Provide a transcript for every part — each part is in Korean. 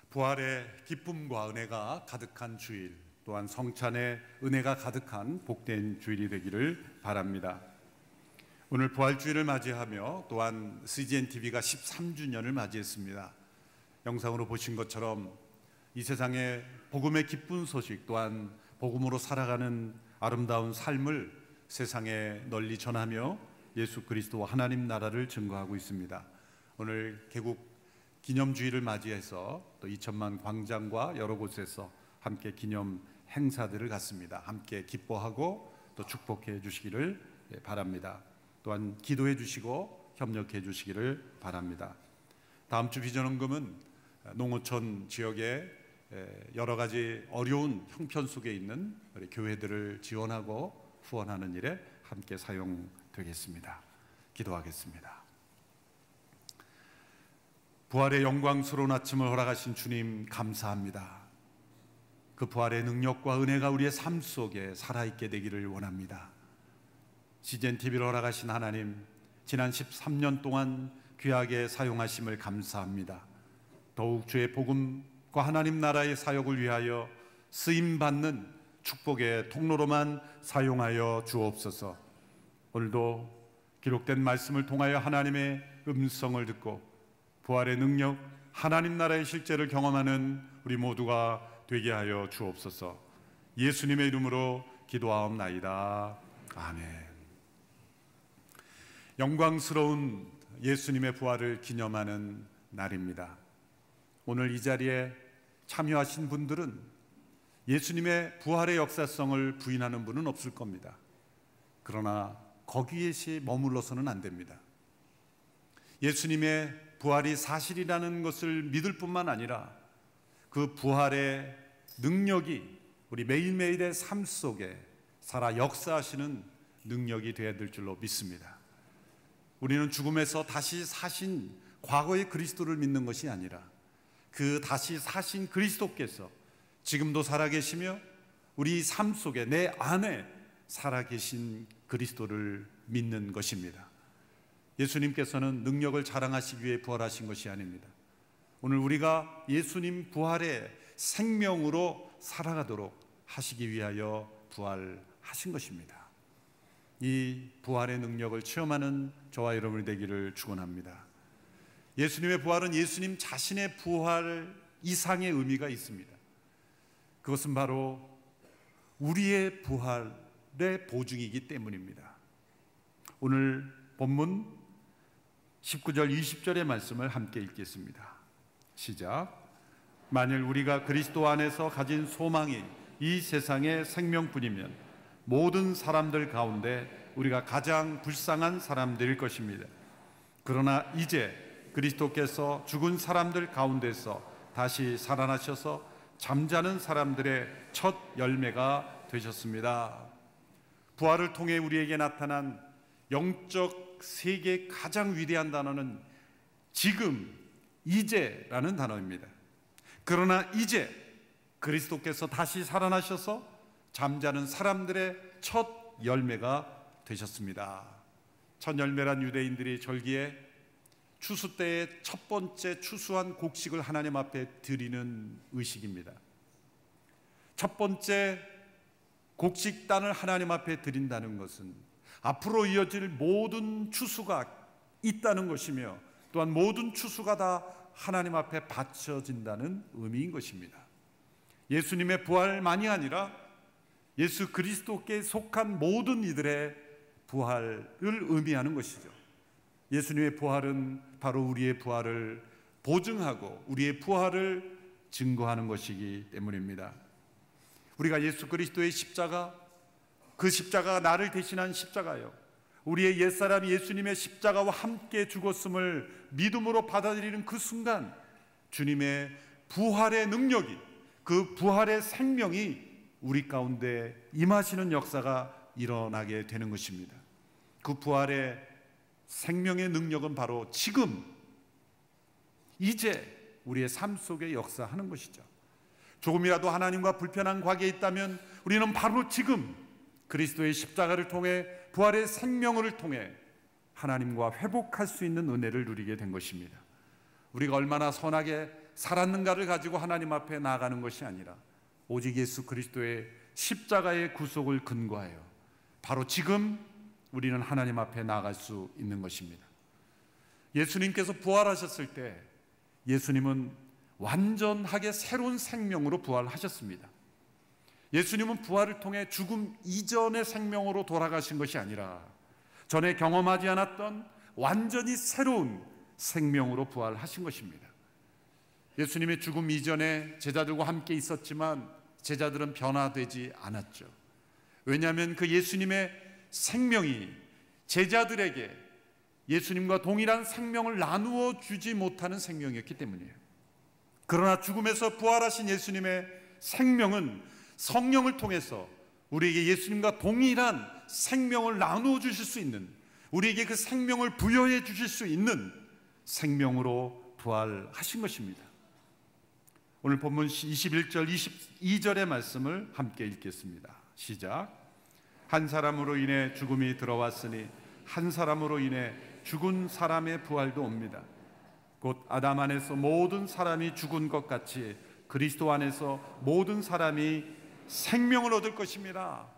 부활의 기쁨과 은혜가 가득한 주일, 또한 성찬의 은혜가 가득한 복된 주일이 되기를 바랍니다. 오늘 부활주일을 맞이하며 또한 CGNTV가 13주년을 맞이했습니다. 영상으로 보신 것처럼 이 세상에 복음의 기쁜 소식, 또한 복음으로 살아가는 아름다운 삶을 세상에 널리 전하며 예수 그리스도와 하나님 나라를 증거하고 있습니다. 오늘 개국 기념주일을 맞이해서 또 2천만 광장과 여러 곳에서 함께 기념 행사들을 갖습니다. 함께 기뻐하고 또 축복해 주시기를 바랍니다. 또한 기도해 주시고 협력해 주시기를 바랍니다. 다음 주 비전헌금은 농어촌 지역의 여러 가지 어려운 형편 속에 있는 우리 교회들을 지원하고 후원하는 일에 함께 사용되겠습니다. 기도하겠습니다. 부활의 영광스러운 아침을 허락하신 주님 감사합니다. 그 부활의 능력과 은혜가 우리의 삶 속에 살아있게 되기를 원합니다. CGNTV를 허락하신 하나님, 지난 13년 동안 귀하게 사용하심을 감사합니다. 더욱 주의 복음과 하나님 나라의 사역을 위하여 쓰임받는 축복의 통로로만 사용하여 주옵소서. 오늘도 기록된 말씀을 통하여 하나님의 음성을 듣고 부활의 능력, 하나님 나라의 실제를 경험하는 우리 모두가 되게 하여 주옵소서. 예수님의 이름으로 기도하옵나이다. 아멘. 영광스러운 예수님의 부활을 기념하는 날입니다. 오늘 이 자리에 참여하신 분들은 예수님의 부활의 역사성을 부인하는 분은 없을 겁니다. 그러나 거기에서 머물러서는 안 됩니다. 예수님의 부활이 사실이라는 것을 믿을 뿐만 아니라 그 부활의 능력이 우리 매일매일의 삶 속에 살아 역사하시는 능력이 되어야 될 줄로 믿습니다. 우리는 죽음에서 다시 사신 과거의 그리스도를 믿는 것이 아니라 그 다시 사신 그리스도께서 지금도 살아계시며 우리 삶 속에 내 안에 살아계신 그리스도를 믿는 것입니다. 예수님께서는 능력을 자랑하시기 위해 부활하신 것이 아닙니다. 오늘 우리가 예수님 부활의 생명으로 살아가도록 하시기 위하여 부활하신 것입니다. 이 부활의 능력을 체험하는 저와 여러분이 되기를 축원합니다. 예수님의 부활은 예수님 자신의 부활 이상의 의미가 있습니다. 그것은 바로 우리의 부활의 보증이기 때문입니다. 오늘 본문 19절 20절의 말씀을 함께 읽겠습니다. 시작. 만일 우리가 그리스도 안에서 가진 소망이 이 세상의 생명뿐이면 모든 사람들 가운데 우리가 가장 불쌍한 사람들일 것입니다. 그러나 이제 그리스도께서 죽은 사람들 가운데서 다시 살아나셔서 잠자는 사람들의 첫 열매가 되셨습니다. 부활을 통해 우리에게 나타난 영적 세계의 가장 위대한 단어는 지금, 이제라는 단어입니다. 그러나 이제 그리스도께서 다시 살아나셔서 잠자는 사람들의 첫 열매가 되셨습니다. 첫 열매란 유대인들이 절기에 추수 때의 첫 번째 추수한 곡식을 하나님 앞에 드리는 의식입니다. 첫 번째 곡식단을 하나님 앞에 드린다는 것은 앞으로 이어질 모든 추수가 있다는 것이며 또한 모든 추수가 다 하나님 앞에 바쳐진다는 의미인 것입니다. 예수님의 부활만이 아니라 예수 그리스도께 속한 모든 이들의 부활을 의미하는 것이죠. 예수님의 부활은 바로 우리의 부활을 보증하고 우리의 부활을 증거하는 것이기 때문입니다. 우리가 예수 그리스도의 십자가, 그 십자가가 나를 대신한 십자가요, 우리의 옛사람 예수님의 십자가와 함께 죽었음을 믿음으로 받아들이는 그 순간 주님의 부활의 능력이, 그 부활의 생명이 우리 가운데 임하시는 역사가 일어나게 되는 것입니다. 그 부활의 생명의 능력은 바로 지금, 이제 우리의 삶 속에 역사하는 것이죠. 조금이라도 하나님과 불편한 관계에 있다면 우리는 바로 지금 그리스도의 십자가를 통해 부활의 생명을 통해 하나님과 회복할 수 있는 은혜를 누리게 된 것입니다. 우리가 얼마나 선하게 살았는가를 가지고 하나님 앞에 나아가는 것이 아니라 오직 예수 그리스도의 십자가의 구속을 근거하여 바로 지금 우리는 하나님 앞에 나아갈 수 있는 것입니다. 예수님께서 부활하셨을 때 예수님은 완전하게 새로운 생명으로 부활하셨습니다. 예수님은 부활을 통해 죽음 이전의 생명으로 돌아가신 것이 아니라 전에 경험하지 않았던 완전히 새로운 생명으로 부활하신 것입니다. 예수님의 죽음 이전에 제자들과 함께 있었지만 제자들은 변화되지 않았죠. 왜냐하면 그 예수님의 생명이 제자들에게 예수님과 동일한 생명을 나누어 주지 못하는 생명이었기 때문이에요. 그러나 죽음에서 부활하신 예수님의 생명은 성령을 통해서 우리에게 예수님과 동일한 생명을 나누어 주실 수 있는, 우리에게 그 생명을 부여해 주실 수 있는 생명으로 부활하신 것입니다. 오늘 본문 21절 22절의 말씀을 함께 읽겠습니다. 시작. 한 사람으로 인해 죽음이 들어왔으니 한 사람으로 인해 죽은 사람의 부활도 옵니다. 곧 아담 안에서 모든 사람이 죽은 것 같이 그리스도 안에서 모든 사람이 생명을 얻을 것입니다.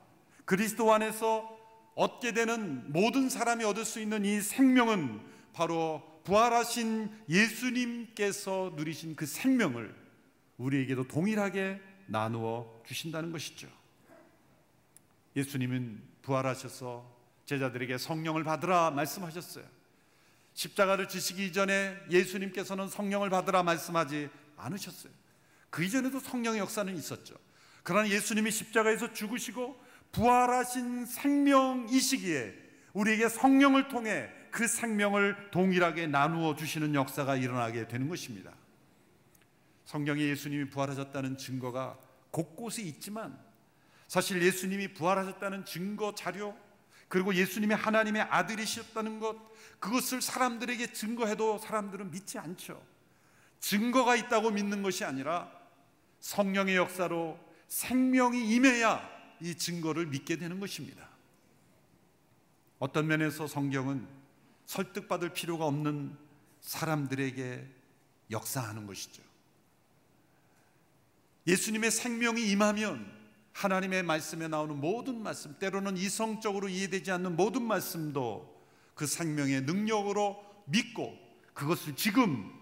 그리스도 안에서 얻게 되는 모든 사람이 얻을 수 있는 이 생명은 바로 부활하신 예수님께서 누리신 그 생명을 우리에게도 동일하게 나누어 주신다는 것이죠. 예수님은 부활하셔서 제자들에게 성령을 받으라 말씀하셨어요. 십자가를 지시기 전에 예수님께서는 성령을 받으라 말씀하지 않으셨어요. 그 이전에도 성령의 역사는 있었죠. 그러나 예수님이 십자가에서 죽으시고 부활하신 생명이시기에 우리에게 성령을 통해 그 생명을 동일하게 나누어 주시는 역사가 일어나게 되는 것입니다. 성경에 예수님이 부활하셨다는 증거가 곳곳에 있지만 사실 예수님이 부활하셨다는 증거 자료, 그리고 예수님이 하나님의 아들이셨다는 것, 그것을 사람들에게 증거해도 사람들은 믿지 않죠. 증거가 있다고 믿는 것이 아니라 성령의 역사로 생명이 임해야 이 증거를 믿게 되는 것입니다. 어떤 면에서 성경은 설득받을 필요가 없는 사람들에게 역사하는 것이죠. 예수님의 생명이 임하면 하나님의 말씀에 나오는 모든 말씀, 때로는 이성적으로 이해되지 않는 모든 말씀도 그 생명의 능력으로 믿고 그것을 지금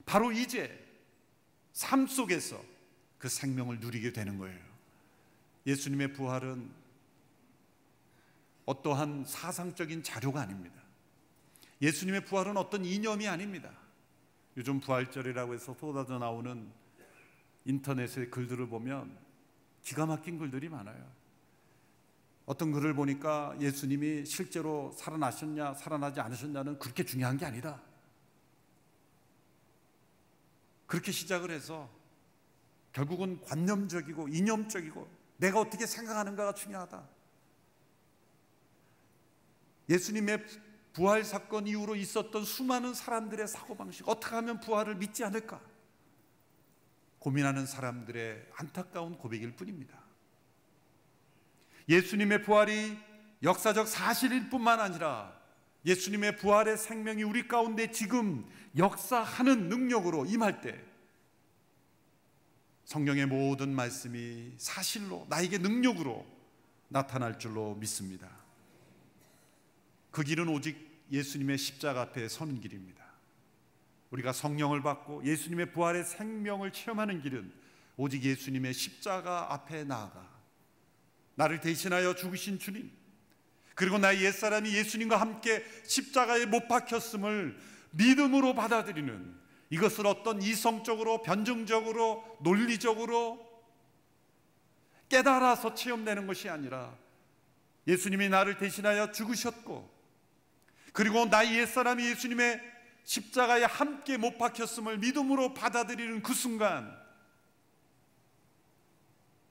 바로 이제 삶 속에서 그 생명을 누리게 되는 거예요. 예수님의 부활은 어떠한 사상적인 자료가 아닙니다. 예수님의 부활은 어떤 이념이 아닙니다. 요즘 부활절이라고 해서 쏟아져 나오는 인터넷의 글들을 보면 기가 막힌 글들이 많아요. 어떤 글을 보니까 예수님이 실제로 살아나셨냐 살아나지 않으셨냐는 그렇게 중요한 게 아니다, 그렇게 시작을 해서 결국은 관념적이고 이념적이고 내가 어떻게 생각하는가가 중요하다. 예수님의 부활 사건 이후로 있었던 수많은 사람들의 사고방식, 어떻게 하면 부활을 믿지 않을까 고민하는 사람들의 안타까운 고백일 뿐입니다. 예수님의 부활이 역사적 사실일 뿐만 아니라 예수님의 부활의 생명이 우리 가운데 지금 역사하는 능력으로 임할 때 성령의 모든 말씀이 사실로 나에게 능력으로 나타날 줄로 믿습니다. 그 길은 오직 예수님의 십자가 앞에 서는 길입니다. 우리가 성령을 받고 예수님의 부활의 생명을 체험하는 길은 오직 예수님의 십자가 앞에 나아가 나를 대신하여 죽으신 주님, 그리고 나의 옛사람이 예수님과 함께 십자가에 못 박혔음을 믿음으로 받아들이는, 이것을 어떤 이성적으로 변증적으로 논리적으로 깨달아서 체험되는 것이 아니라 예수님이 나를 대신하여 죽으셨고 그리고 나의 옛사람이 예수님의 십자가에 함께 못 박혔음을 믿음으로 받아들이는 그 순간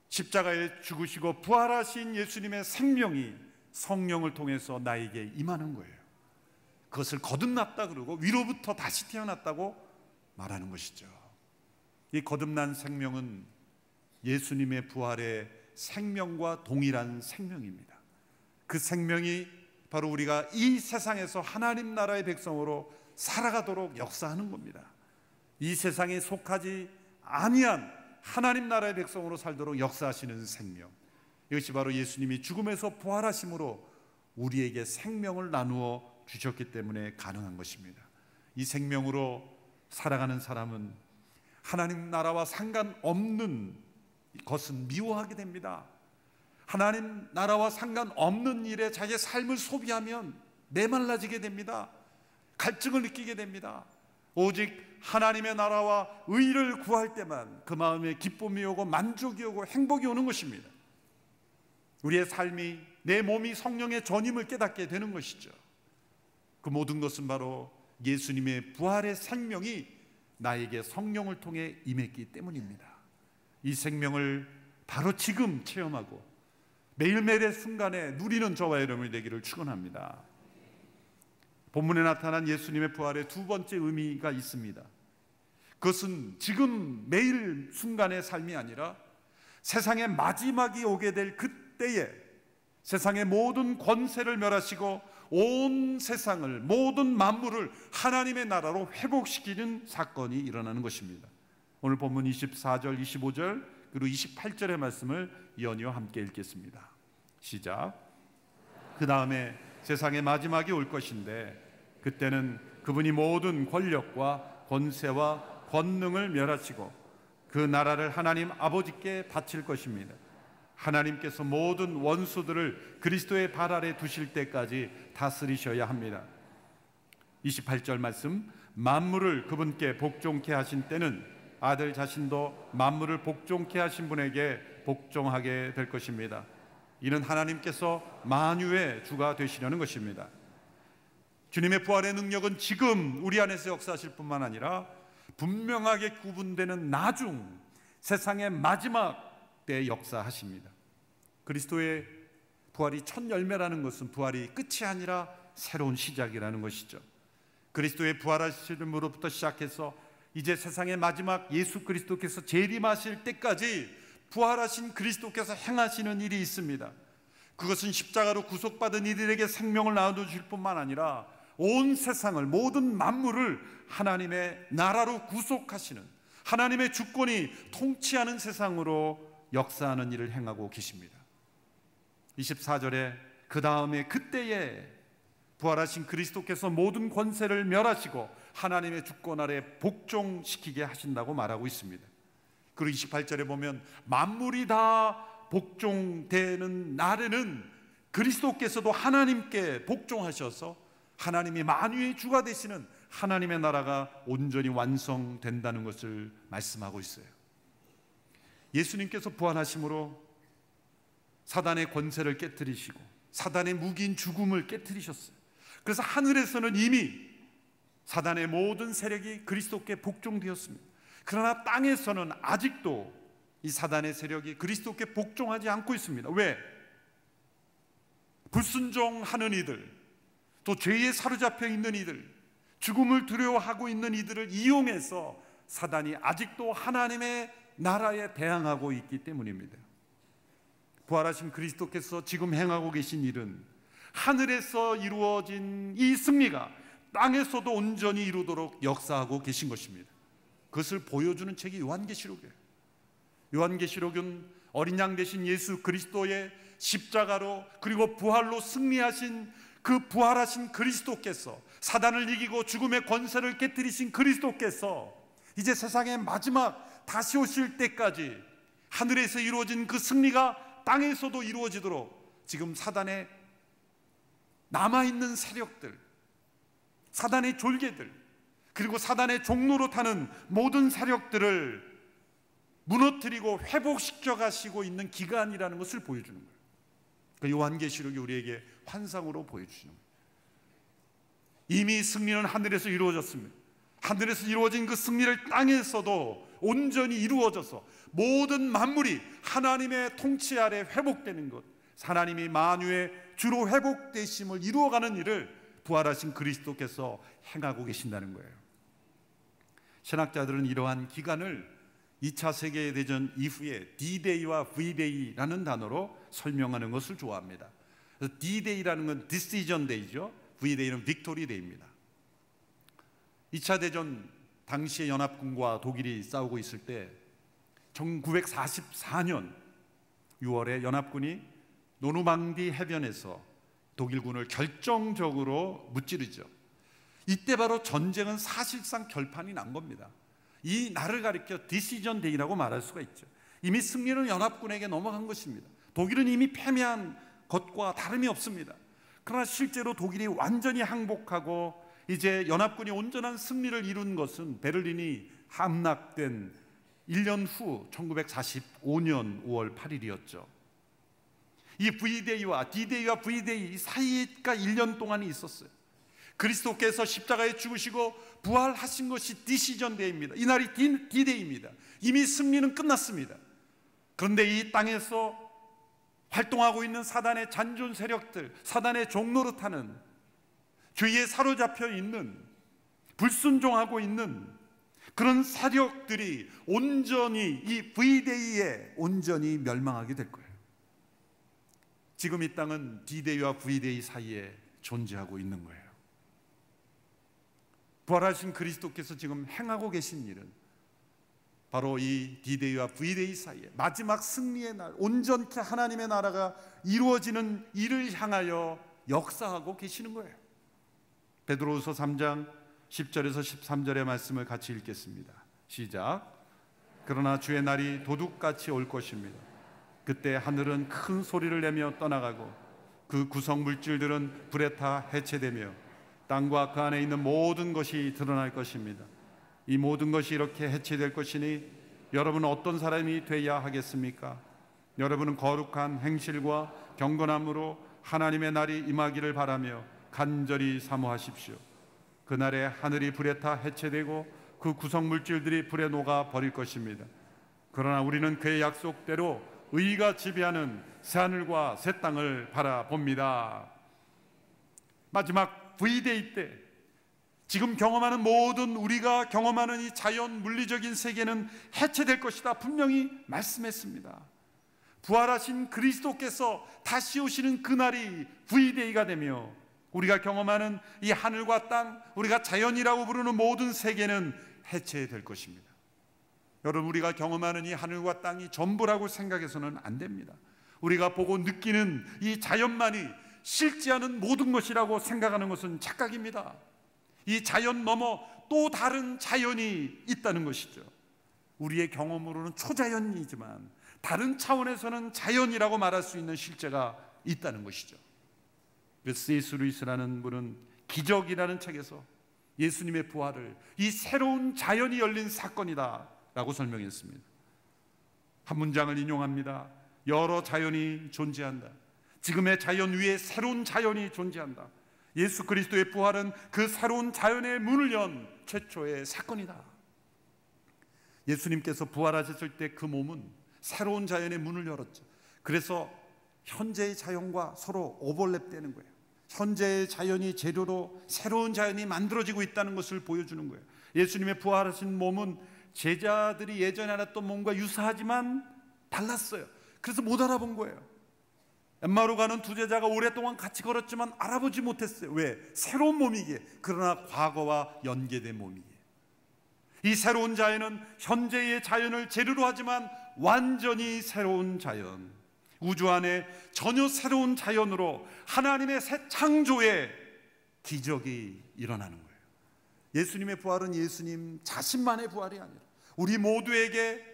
십자가에 죽으시고 부활하신 예수님의 생명이 성령을 통해서 나에게 임하는 거예요. 그것을 거듭났다 그러고 위로부터 다시 태어났다고 말하는 것이죠. 이 거듭난 생명은 예수님의 부활의 생명과 동일한 생명입니다. 그 생명이 바로 우리가 이 세상에서 하나님 나라의 백성으로 살아가도록 역사하는 겁니다. 이 세상에 속하지 아니한 하나님 나라의 백성으로 살도록 역사하시는 생명, 이것이 바로 예수님이 죽음에서 부활하심으로 우리에게 생명을 나누어 주셨기 때문에 가능한 것입니다. 이 생명으로 살아가는 사람은 하나님 나라와 상관없는 것은 미워하게 됩니다. 하나님 나라와 상관없는 일에 자기의 삶을 소비하면 메말라지게 됩니다. 갈증을 느끼게 됩니다. 오직 하나님의 나라와 의를 구할 때만 그 마음에 기쁨이 오고 만족이 오고 행복이 오는 것입니다. 우리의 삶이, 내 몸이 성령의 전임을 깨닫게 되는 것이죠. 그 모든 것은 바로 예수님의 부활의 생명이 나에게 성령을 통해 임했기 때문입니다. 이 생명을 바로 지금 체험하고 매일매일의 순간에 누리는 저와 여러분이 되기를 축원합니다. 본문에 나타난 예수님의 부활의 두 번째 의미가 있습니다. 그것은 지금 매일 순간의 삶이 아니라 세상의 마지막이 오게 될 그때에 세상의 모든 권세를 멸하시고 온 세상을, 모든 만물을 하나님의 나라로 회복시키는 사건이 일어나는 것입니다. 오늘 본문 24절, 25절 그리고 28절의 말씀을 연이어 함께 읽겠습니다. 시작. 그 다음에 세상의 마지막이 올 것인데 그때는 그분이 모든 권력과 권세와 권능을 멸하시고 그 나라를 하나님 아버지께 바칠 것입니다. 하나님께서 모든 원수들을 그리스도의 발 아래 두실 때까지 다스리셔야 합니다. 28절 말씀, 만물을 그분께 복종케 하신 때는 아들 자신도 만물을 복종케 하신 분에게 복종하게 될 것입니다. 이는 하나님께서 만유의 주가 되시려는 것입니다. 주님의 부활의 능력은 지금 우리 안에서 역사하실 뿐만 아니라 분명하게 구분되는 나중 세상의 마지막 때 역사하십니다. 그리스도의 부활이 첫 열매라는 것은 부활이 끝이 아니라 새로운 시작이라는 것이죠. 그리스도의 부활하심으로부터 시작해서 이제 세상의 마지막 예수 그리스도께서 재림하실 때까지 부활하신 그리스도께서 행하시는 일이 있습니다. 그것은 십자가로 구속받은 이들에게 생명을 나눠주실 뿐만 아니라 온 세상을, 모든 만물을 하나님의 나라로 구속하시는, 하나님의 주권이 통치하는 세상으로 역사하는 일을 행하고 계십니다. 24절에 그 다음에 그때에 부활하신 그리스도께서 모든 권세를 멸하시고 하나님의 주권 아래 복종시키게 하신다고 말하고 있습니다. 그리고 28절에 보면 만물이 다 복종되는 날에는 그리스도께서도 하나님께 복종하셔서 하나님이 만유의 주가 되시는 하나님의 나라가 온전히 완성된다는 것을 말씀하고 있어요. 예수님께서 부활하심으로 사단의 권세를 깨뜨리시고 사단의 무기인 죽음을 깨뜨리셨어요. 그래서 하늘에서는 이미 사단의 모든 세력이 그리스도께 복종되었습니다. 그러나 땅에서는 아직도 이 사단의 세력이 그리스도께 복종하지 않고 있습니다. 왜? 불순종하는 이들, 또 죄에 사로잡혀 있는 이들, 죽음을 두려워하고 있는 이들을 이용해서 사단이 아직도 하나님의 나라에 대항하고 있기 때문입니다. 부활하신 그리스도께서 지금 행하고 계신 일은 하늘에서 이루어진 이 승리가 땅에서도 온전히 이루도록 역사하고 계신 것입니다. 그것을 보여주는 책이 요한계시록이에요. 요한계시록은 어린 양 되신 예수 그리스도의 십자가로 그리고 부활로 승리하신 그 부활하신 그리스도께서, 사단을 이기고 죽음의 권세를 깨뜨리신 그리스도께서 이제 세상의 마지막 다시 오실 때까지 하늘에서 이루어진 그 승리가 땅에서도 이루어지도록 지금 사단의 남아있는 세력들, 사단의 졸개들, 그리고 사단의 종로로 타는 모든 세력들을 무너뜨리고 회복시켜 가시고 있는 기간이라는 것을 보여주는 거예요. 그 요한계시록이 우리에게 환상으로 보여주시는 거예요. 이미 승리는 하늘에서 이루어졌습니다. 하늘에서 이루어진 그 승리를 땅에서도 온전히 이루어져서 모든 만물이 하나님의 통치 아래 회복되는 것, 하나님이 만유의 주로 회복되심을 이루어가는 일을 부활하신 그리스도께서 행하고 계신다는 거예요. 신학자들은 이러한 기간을 2차 세계대전 이후에 D-Day와 V-Day라는 단어로 설명하는 것을 좋아합니다. 그래서 D-Day라는 건 Decision Day죠. V-Day는 Victory Day입니다. 2차 대전 당시의 연합군과 독일이 싸우고 있을 때 1944년 6월에 연합군이 노르망디 해변에서 독일군을 결정적으로 무찌르죠. 이때 바로 전쟁은 사실상 결판이 난 겁니다. 이 날을 가리켜 디시전 데이라고 말할 수가 있죠. 이미 승리는 연합군에게 넘어간 것입니다. 독일은 이미 패배한 것과 다름이 없습니다. 그러나 실제로 독일이 완전히 항복하고 이제 연합군이 온전한 승리를 이룬 것은 베를린이 함락된 1년 후 1945년 5월 8일이었죠. 이 V-Day와 D-Day와 V-Day 사이가 1년 동안이 있었어요. 그리스도께서 십자가에 죽으시고 부활하신 것이 디시전 데이입니다. 이날이 D-Day입니다. 이미 승리는 끝났습니다. 그런데 이 땅에서 활동하고 있는 사단의 잔존 세력들, 사단의 종노릇하는, 죄에 사로잡혀 있는, 불순종하고 있는 그런 세력들이 온전히 이 V-Day에 온전히 멸망하게 될 거예요. 지금 이 땅은 D-Day와 V-Day 사이에 존재하고 있는 거예요. 부활하신 그리스도께서 지금 행하고 계신 일은 바로 이 D-Day와 V-Day 사이에 마지막 승리의 날, 온전케 하나님의 나라가 이루어지는 일을 향하여 역사하고 계시는 거예요. 베드로후서 3장 10절에서 13절의 말씀을 같이 읽겠습니다. 시작. 그러나 주의 날이 도둑같이 올 것입니다. 그때 하늘은 큰 소리를 내며 떠나가고 그 구성 물질들은 불에 타 해체되며 땅과 그 안에 있는 모든 것이 드러날 것입니다. 이 모든 것이 이렇게 해체될 것이니 여러분은 어떤 사람이 되어야 하겠습니까? 여러분은 거룩한 행실과 경건함으로 하나님의 날이 임하기를 바라며 간절히 사모하십시오. 그날에 하늘이 불에 타 해체되고 그 구성 물질들이 불에 녹아 버릴 것입니다. 그러나 우리는 그의 약속대로 의가 지배하는 새하늘과 새 땅을 바라봅니다. 마지막 V-Day 때 지금 경험하는 모든, 우리가 경험하는 이 자연 물리적인 세계는 해체될 것이다 분명히 말씀했습니다. 부활하신 그리스도께서 다시 오시는 그날이 V-Day가 되며 우리가 경험하는 이 하늘과 땅, 우리가 자연이라고 부르는 모든 세계는 해체될 것입니다. 여러분, 우리가 경험하는 이 하늘과 땅이 전부라고 생각해서는 안 됩니다. 우리가 보고 느끼는 이 자연만이 실제하는 모든 것이라고 생각하는 것은 착각입니다. 이 자연 넘어 또 다른 자연이 있다는 것이죠. 우리의 경험으로는 초자연이지만 다른 차원에서는 자연이라고 말할 수 있는 실제가 있다는 것이죠. C.S. 루이스라는 분은 기적이라는 책에서 예수님의 부활을 이 새로운 자연이 열린 사건이다 라고 설명했습니다. 한 문장을 인용합니다. 여러 자연이 존재한다. 지금의 자연 위에 새로운 자연이 존재한다. 예수 그리스도의 부활은 그 새로운 자연의 문을 연 최초의 사건이다. 예수님께서 부활하셨을 때 그 몸은 새로운 자연의 문을 열었죠. 그래서 현재의 자연과 서로 오버랩되는 거예요. 현재의 자연이 재료로 새로운 자연이 만들어지고 있다는 것을 보여주는 거예요. 예수님의 부활하신 몸은 제자들이 예전에 알았던 몸과 유사하지만 달랐어요. 그래서 못 알아본 거예요. 엠마오로 가는 두 제자가 오랫동안 같이 걸었지만 알아보지 못했어요. 왜? 새로운 몸이기에. 그러나 과거와 연계된 몸이기에. 이 새로운 자연은 현재의 자연을 재료로 하지만 완전히 새로운 자연, 우주 안에 전혀 새로운 자연으로 하나님의 새 창조의 기적이 일어나는 거예요. 예수님의 부활은 예수님 자신만의 부활이 아니라 우리 모두에게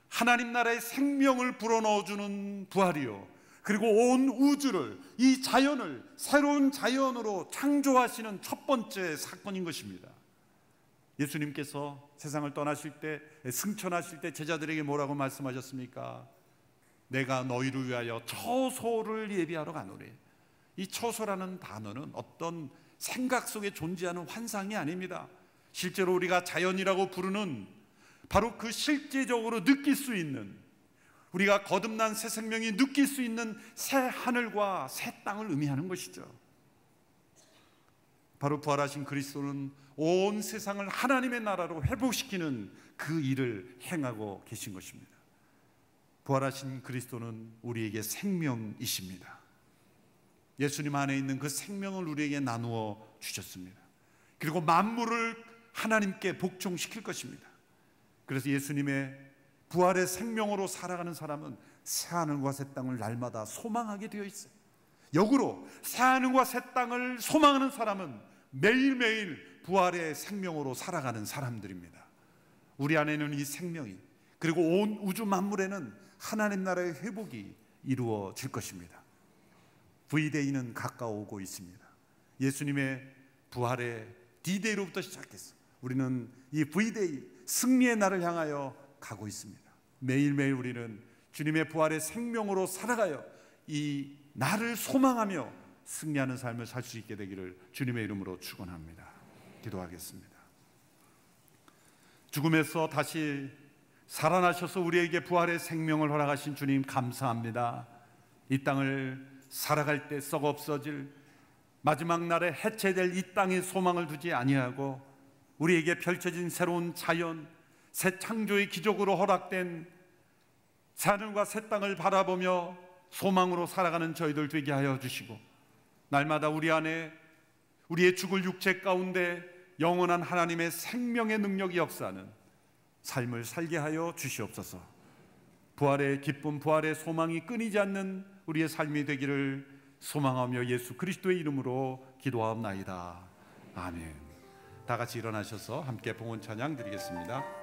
하나님 나라의 생명을 불어넣어주는 부활이요, 그리고 온 우주를, 이 자연을 새로운 자연으로 창조하시는 첫 번째 사건인 것입니다. 예수님께서 세상을 떠나실 때, 승천하실 때 제자들에게 뭐라고 말씀하셨습니까? 내가 너희를 위하여 처소를 예비하러 가노니. 이 처소라는 단어는 어떤 생각 속에 존재하는 환상이 아닙니다. 실제로 우리가 자연이라고 부르는 바로 그 실제적으로 느낄 수 있는, 우리가 거듭난 새 생명이 느낄 수 있는 새 하늘과 새 땅을 의미하는 것이죠. 바로 부활하신 그리스도는 온 세상을 하나님의 나라로 회복시키는 그 일을 행하고 계신 것입니다. 부활하신 그리스도는 우리에게 생명이십니다. 예수님 안에 있는 그 생명을 우리에게 나누어 주셨습니다. 그리고 만물을 하나님께 복종시킬 것입니다. 그래서 예수님의 부활의 생명으로 살아가는 사람은 새하늘과 새 땅을 날마다 소망하게 되어 있어요. 역으로 새하늘과 새 땅을 소망하는 사람은 매일매일 부활의 생명으로 살아가는 사람들입니다. 우리 안에는 이 생명이, 그리고 온 우주 만물에는 하나님 나라의 회복이 이루어질 것입니다. V-Day는 가까워오고 있습니다. 예수님의 부활의 D-Day로부터 시작해서 우리는 이 V-Day, 승리의 날을 향하여 가고 있습니다. 매일매일 우리는 주님의 부활의 생명으로 살아가요 이 날을 소망하며 승리하는 삶을 살 수 있게 되기를 주님의 이름으로 축원합니다. 기도하겠습니다. 죽음에서 다시 살아나셔서 우리에게 부활의 생명을 허락하신 주님 감사합니다. 이 땅을 살아갈 때 썩어 없어질 마지막 날에 해체될 이 땅에 소망을 두지 아니하고 우리에게 펼쳐진 새로운 자연, 새 창조의 기적으로 허락된 새하늘과 새 땅을 바라보며 소망으로 살아가는 저희들 되게 하여 주시고, 날마다 우리 안에 우리의 죽을 육체 가운데 영원한 하나님의 생명의 능력이 역사하는 삶을 살게 하여 주시옵소서. 부활의 기쁨, 부활의 소망이 끊이지 않는 우리의 삶이 되기를 소망하며 예수 그리스도의 이름으로 기도하옵나이다. 아멘. 다 같이 일어나셔서 함께 봉헌 찬양 드리겠습니다.